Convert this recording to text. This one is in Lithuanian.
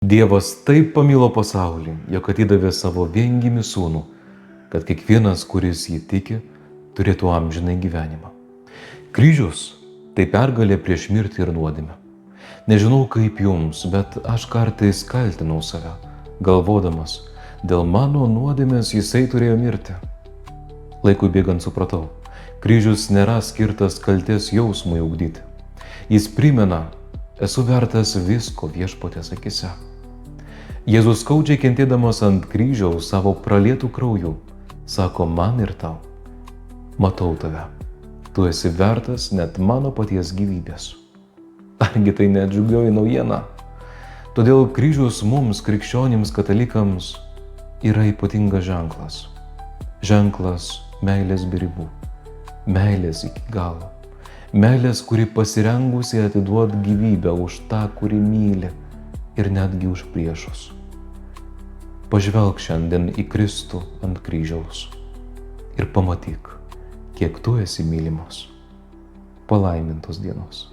Dievas taip pamilo pasaulį, jog atidavė savo viengimį sūnų, kad kiekvienas, kuris jį tiki, turėtų amžinai gyvenimą. Kryžius – tai pergalė prieš mirtį ir nuodėmę. Nežinau kaip jums, bet aš kartais kaltinau save, galvodamas, dėl mano nuodėmės jisai turėjo mirti. Laikui bėgant supratau, kryžius nėra skirtas kaltės jausmui ugdyti. Jis primena, esu vertas visko viešpaties akise. Jėzus skaudžiai kentėdamas ant kryžiaus savo pralietų krauju, sako man ir tau, matau tave, tu esi vertas net mano paties gyvybės. Argi tai nedžiugioji naujiena? Todėl kryžius mums, krikščionims katalikams, yra ypatingas ženklas. Ženklas meilės be ribų, meilės iki galo, meilės, kuri pasirengusi atiduot gyvybę už tą, kuri myli ir netgi už priešus. Pažvelk šiandien į Kristų ant kryžiaus ir pamatyk, kiek tu esi mylimas. Palaimintos dienos.